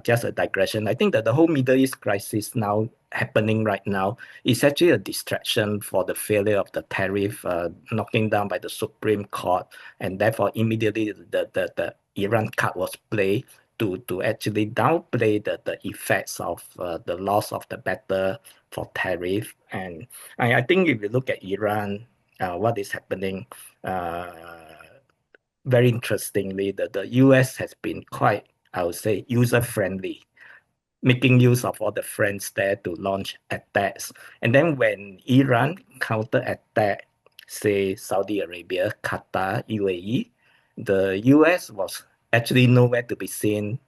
just a digression. I think that the whole Middle East crisis now happening right now is actually a distraction for the failure of the tariff knocking down by the Supreme Court, and therefore immediately the Iran card was played to actually downplay the effects of the loss of the battle for tariff. And I think if you look at Iran, what is happening, very interestingly, the US has been quite, I would say, user-friendly, making use of all the friends there to launch attacks. And then when Iran counter-attack, say Saudi Arabia, Qatar, UAE, the US was actually nowhere to be seen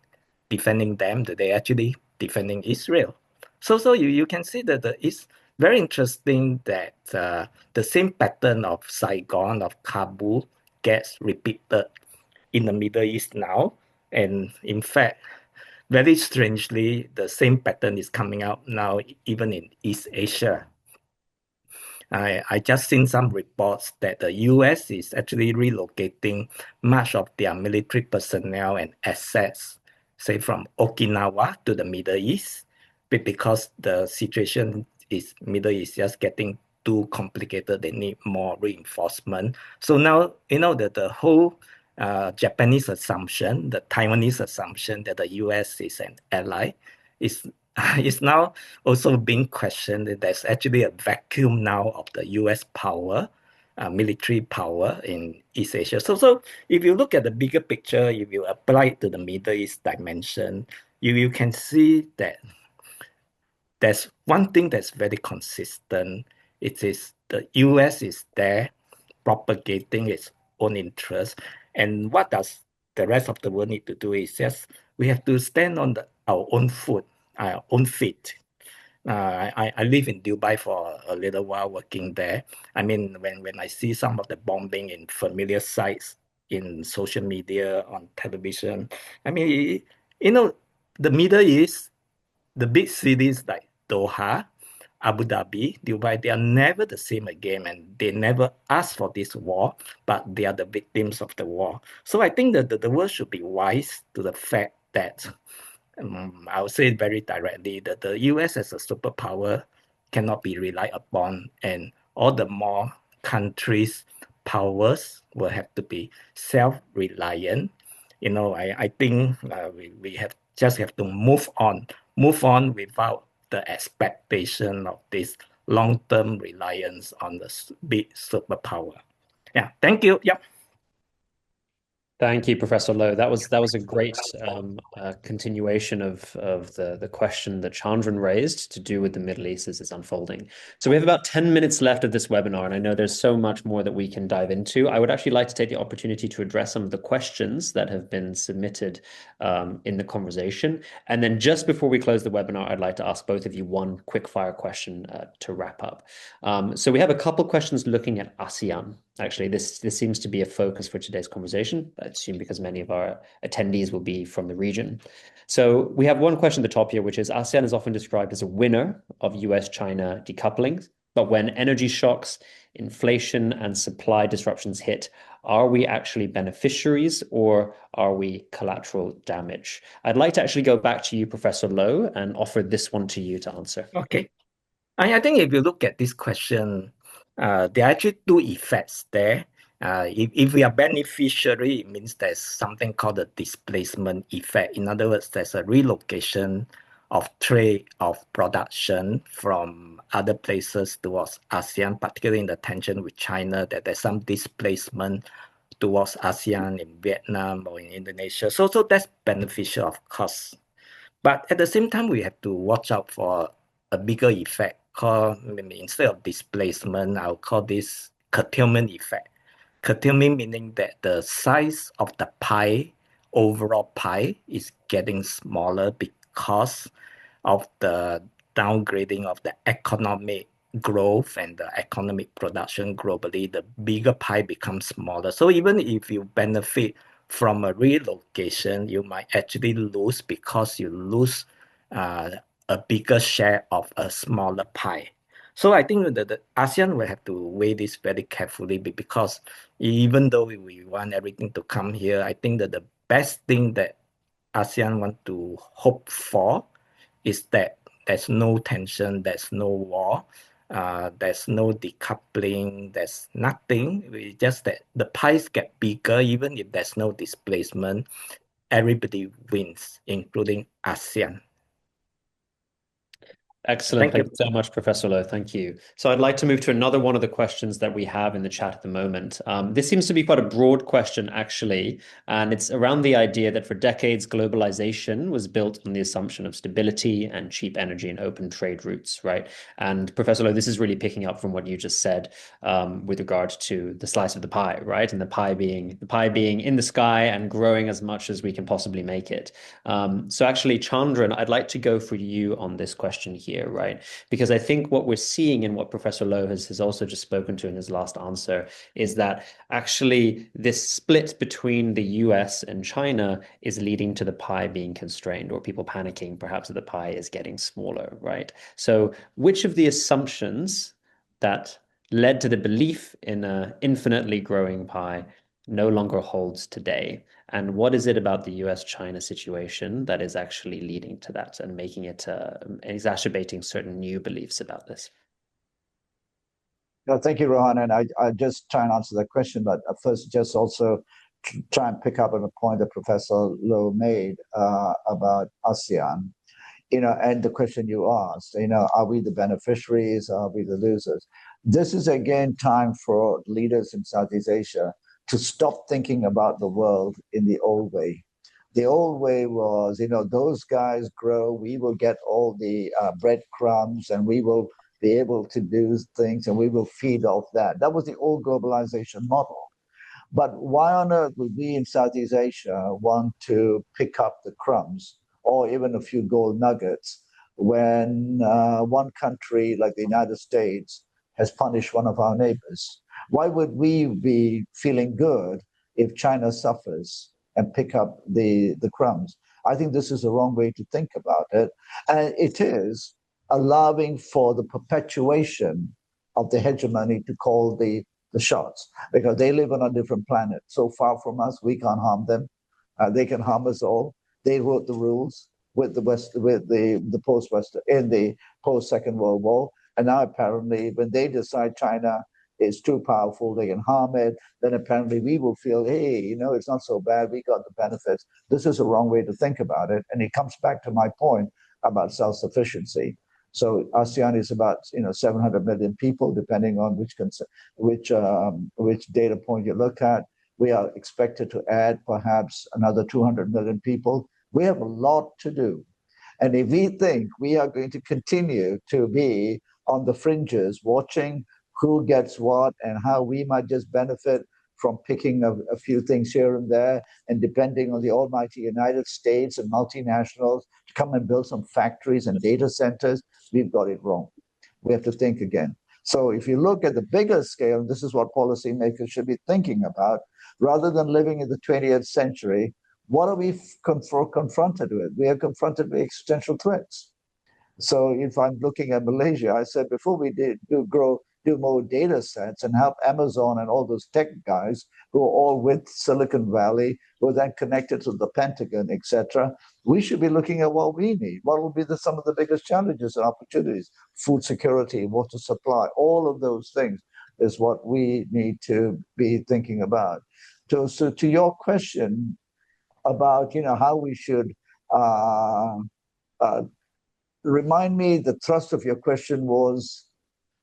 defending them. They actually defending Israel. So you can see that it's very interesting that the same pattern of Saigon, of Kabul, gets repeated in the Middle East now. And in fact, very strangely, the same pattern is coming out now even in East Asia. I just seen some reports that the US is actually relocating much of their military personnel and assets, say from Okinawa to the Middle East, because the situation is Middle East just getting too complicated. They need more reinforcement. So now, the whole Japanese assumption, the Taiwanese assumption that the US is an ally is now also being questioned. There's actually a vacuum now of the US power, military power in East Asia. So if you look at the bigger picture, if you apply it to the Middle East dimension, you can see that there's one thing that's very consistent. It is the US is there propagating its own interest. And what does the rest of the world need to do is just we have to stand on our own foot, our own feet. I live in Dubai for a little while working there. I mean, when I see some of the bombing in familiar sites in social media, on television, I mean, the Middle East, the big cities like Doha, Abu Dhabi, Dubai, they are never the same again, and they never asked for this war, but they are the victims of the war. So I think that the world should be wise to the fact that I would say very directly that the US as a superpower cannot be relied upon, and all the more countries, powers will have to be self-reliant. I think we have to move on without the expectation of this long-term reliance on the big superpower. Yeah, thank you. Yeah. Thank you, Professor Lowe. That was a great continuation of the question that Chandran raised to do with the Middle East as it's unfolding. So we have about 10 minutes left of this webinar, and I know there's so much more that we can dive into. I would actually like to take the opportunity to address some of the questions that have been submitted in the conversation. And then just before we close the webinar, I'd like to ask both of you one quick fire question to wrap up. So we have a couple questions looking at ASEAN. Actually, this seems to be a focus for today's conversation, I assume because many of our attendees will be from the region. So we have one question at the top here, which is ASEAN is often described as a winner of US-China decoupling, but when energy shocks, inflation, and supply disruptions hit, are we actually beneficiaries or are we collateral damage? I'd like to actually go back to you, Professor Lowe, and offer this one to you to answer. Okay. I think if you look at this question, there are actually two effects there. If we are beneficiary, it means there's something called a displacement effect. In other words, there's a relocation of trade, of production from other places towards ASEAN, particularly in the tension with China, that there's some displacement towards ASEAN in Vietnam or in Indonesia. So that's beneficial, of course. But at the same time, we have to watch out for a bigger effect called, instead of displacement, I'll call this curtailment effect. Curtailment meaning that the size of the pie, overall pie, is getting smaller because of the downgrading of the economic growth and the economic production globally. The bigger pie becomes smaller. So even if you benefit from a relocation, you might actually lose because you lose a bigger share of a smaller pie. So I think the ASEAN will have to weigh this very carefully because even though we want everything to come here, I think that the best thing that ASEAN want to hope for is that there's no tension, there's no war, there's no decoupling, there's nothing. We just that the pies get bigger, even if there's no displacement, everybody wins, including ASEAN. Excellent. Thank you so much, Professor Lowe. Thank you. So I'd like to move to another one of the questions that we have in the chat at the moment. This seems to be quite a broad question, actually, and it's around the idea that for decades, globalization was built on the assumption of stability and cheap energy and open trade routes, right? And Professor Lowe, this is really picking up from what you just said with regard to the slice of the pie, right? And the pie being in the sky and growing as much as we can possibly make it. So actually, Chandran, I'd like to go for you on this question here. Right? Because I think what we're seeing and what Professor Lowe has also just spoken to in his last answer is that actually this split between the US and China is leading to the pie being constrained or people panicking perhaps that the pie is getting smaller, right? So which of the assumptions that led to the belief in an infinitely growing pie no longer holds today? And what is it about the US-China situation that is actually leading to that and making it exacerbating certain new beliefs about this? No, thank you, Rohan. And I just try and answer that question, but first just also try and pick up on a point that Professor Lowe made about ASEAN. And the question you asked, are we the beneficiaries? Are we the losers? This is again time for leaders in Southeast Asia to stop thinking about the world in the old way. The old way was, those guys grow, we will get all the breadcrumbs and we will be able to do things and we will feed off that. That was the old globalization model. But why on earth would we in Southeast Asia want to pick up the crumbs or even a few gold nuggets when one country like the United States has punished one of our neighbors? Why would we be feeling good if China suffers and pick up the crumbs? I think this is the wrong way to think about it. And it is allowing for the perpetuation of the hegemony to call the shots because they live on a different planet. So far from us, we can't harm them. They can harm us all. They wrote the rules with the post-Western in the post-Second World War. And now apparently when they decide China is too powerful, they can harm it, then apparently we will feel, hey, it's not so bad, we got the benefits. This is a wrong way to think about it. And it comes back to my point about self-sufficiency. So ASEAN is about 700 million people, depending on which data point you look at. We are expected to add perhaps another 200 million people. We have a lot to do. And if we think we are going to continue to be on the fringes, watching who gets what and how we might just benefit from picking a few things here and there, and depending on the almighty United States and multinationals to come and build some factories and data centers, we've got it wrong. We have to think again. So if you look at the bigger scale, and this is what policymakers should be thinking about, rather than living in the 20th century, what are we confronted with? We are confronted with existential threats. So if I'm looking at Malaysia, I said before we do more data sets and help Amazon and all those tech guys who are all with Silicon Valley, who are then connected to the Pentagon, etc., we should be looking at what we need. What will be some of the biggest challenges and opportunities? Food security, water supply, all of those things is what we need to be thinking about. So to your question about how we should remind me, the thrust of your question was.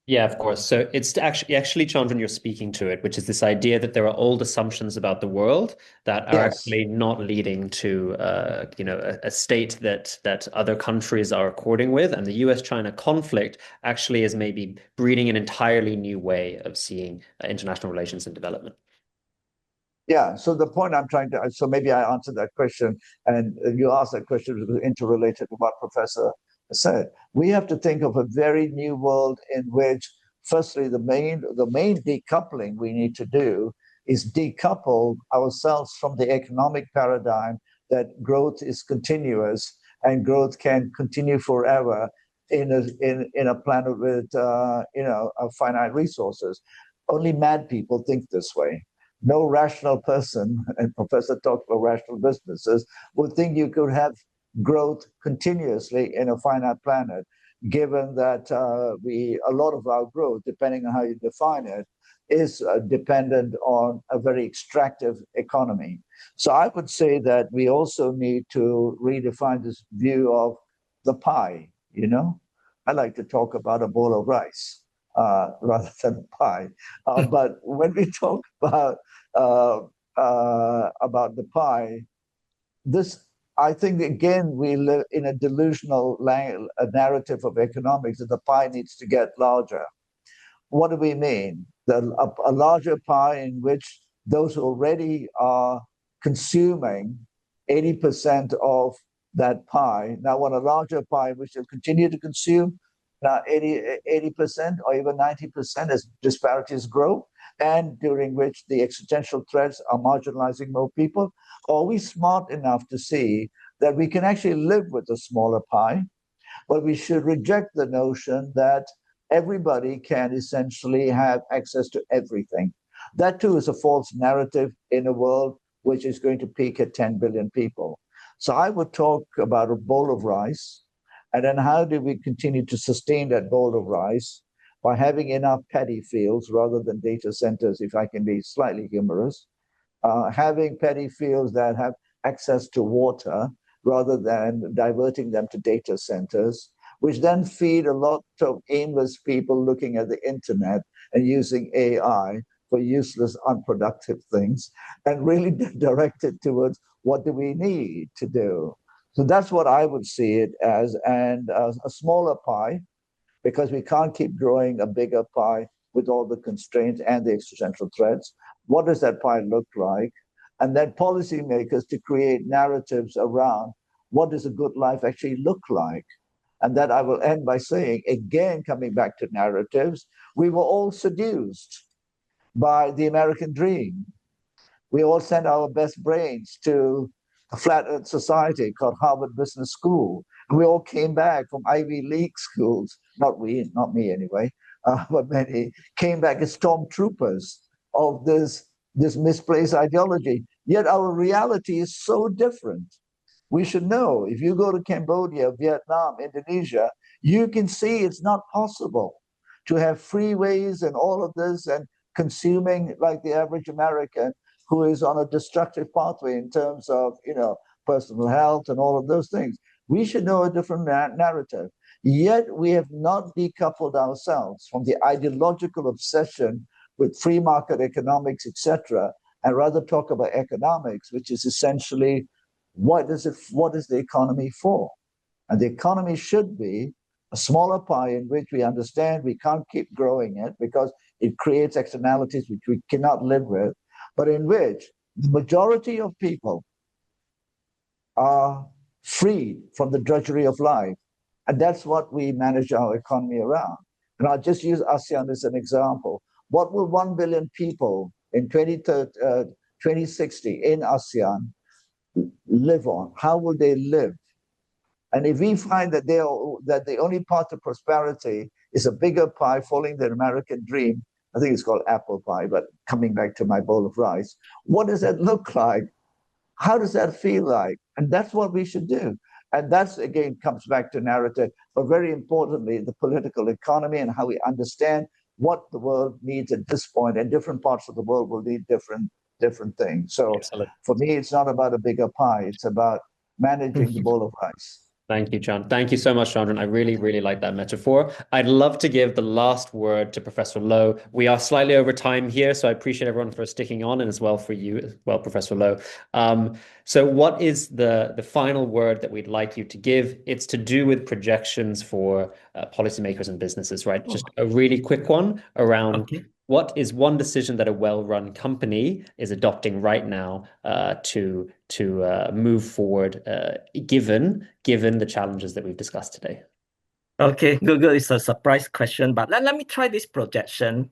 Yeah, of course. So it's actually, Chandran, you're speaking to it, which is this idea that there are old assumptions about the world that are actually not leading to, a state that other countries are according with, and the U.S.-China conflict actually is maybe breeding an entirely new way of seeing international relations and development. Yeah. So the point I'm trying to, so maybe I answered that question, and you asked that question because interrelated to what Professor said. We have to think of a very new world in which, firstly, the main decoupling we need to do is decouple ourselves from the economic paradigm that growth is continuous and growth can continue forever in a planet with finite resources. Only mad people think this way. No rational person, and Professor talked about rational businesses, would think you could have growth continuously in a finite planet, given that a lot of our growth, depending on how you define it, is dependent on a very extractive economy. So I would say that we also need to redefine this view of the pie. I like to talk about a bowl of rice rather than a pie. But when we talk about the pie, I think, again, we live in a delusional narrative of economics that the pie needs to get larger. What do we mean? A larger pie in which those who already are consuming 80% of that pie now want a larger pie which they'll continue to consume now 80% or even 90% as disparities grow, and during which the existential threats are marginalizing more people? Are we smart enough to see that we can actually live with a smaller pie, but we should reject the notion that everybody can essentially have access to everything? That too is a false narrative in a world which is going to peak at 10 billion people. So I would talk about a bowl of rice, and then how do we continue to sustain that bowl of rice by having enough paddy fields rather than data centers, if I can be slightly humorous, having paddy fields that have access to water rather than diverting them to data centers, which then feed a lot of aimless people looking at the internet and using AI for useless, unproductive things, and really direct it towards what do we need to do. So that's what I would see it as, and a smaller pie, because we can't keep growing a bigger pie with all the constraints and the existential threats. What does that pie look like? And then policymakers to create narratives around what does a good life actually look like? And that I will end by saying, again, coming back to narratives, we were all seduced by the American dream. We all sent our best brains to a flat earth society called Harvard Business School. And we all came back from Ivy League schools, not me anyway, but many came back as stormtroopers of this misplaced ideology. Yet our reality is so different. We should know, if you go to Cambodia, Vietnam, Indonesia, you can see it's not possible to have freeways and all of this and consuming like the average American who is on a destructive pathway in terms of, personal health and all of those things. We should know a different narrative. Yet we have not decoupled ourselves from the ideological obsession with free market economics, etc., and rather talk about economics, which is essentially what is the economy for? And the economy should be a smaller pie in which we understand we can't keep growing it because it creates externalities which we cannot live with, but in which the majority of people are freed from the drudgery of life. And that's what we manage our economy around. And I'll just use ASEAN as an example. What will 1 billion people in 2060 in ASEAN live on? How will they live? And if we find that the only path to prosperity is a bigger pie following the American dream, I think it's called apple pie, but coming back to my bowl of rice, what does that look like? How does that feel like? And that's what we should do. And that's, again, comes back to narrative, but very importantly, the political economy and how we understand what the world needs at this point, and different parts of the world will need different things. So Excellent. For me, it's not about a bigger pie. It's about managing the bowl of rice. Thank you, John. Thank you so much, Chandran. I really, really like that metaphor. I'd love to give the last word to Professor Lowe. We are slightly over time here, so I appreciate everyone for sticking on, and as well for you as well, Professor Lowe. So what is the final word that we'd like you to give? It's to do with projections for policymakers and businesses, right? Just a really quick one around what is one decision that a well-run company is adopting right now to move forward, given the challenges that we've discussed today? Okay, good. It's a surprise question, but let me try this projection.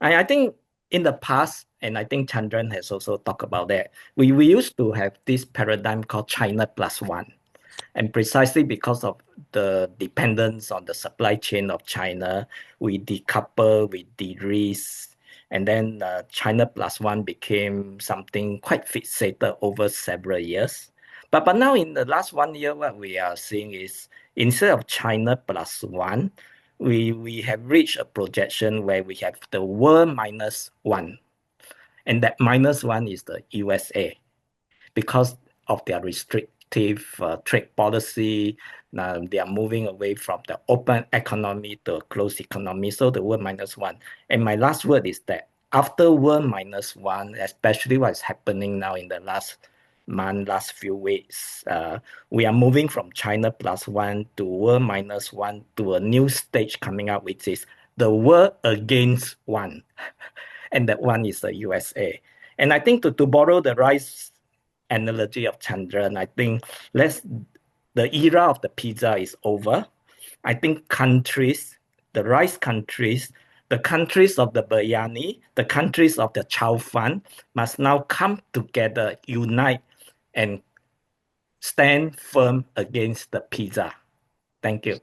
I think in the past, and I think Chandran has also talked about that, we used to have this paradigm called China plus one. And precisely because of the dependence on the supply chain of China, we decouple, we de-risk, and then China plus one became something quite fixated over several years. But now in the last 1 year, what we are seeing is instead of China plus one, we have reached a projection where we have the world minus one. And that minus one is the USA because of their restrictive trade policy. They are moving away from the open economy to a closed economy. So the world minus one. And my last word is that after world minus one, especially what is happening now in the last month, last few weeks, we are moving from China plus one to world minus one to a new stage coming up, which is the world against one. And that one is the USA. And I think to borrow the rice analogy of Chandran, I think the era of the pizza is over. I think countries, the rice countries, the countries of the biryani, the countries of the chow fan must now come together, unite, and stand firm against the pizza. Thank you.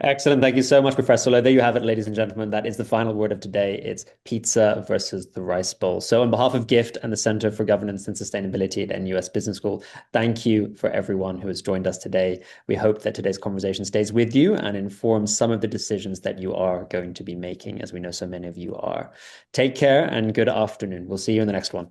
Excellent. Thank you so much, Professor Lowe. There you have it, ladies and gentlemen. That is the final word of today. It's pizza versus the rice bowl. So on behalf of GIFT and the Center for Governance and Sustainability at NUS Business School, thank you for everyone who has joined us today. We hope that today's conversation stays with you and informs some of the decisions that you are going to be making, as we know so many of you are. Take care and good afternoon. We'll see you in the next one.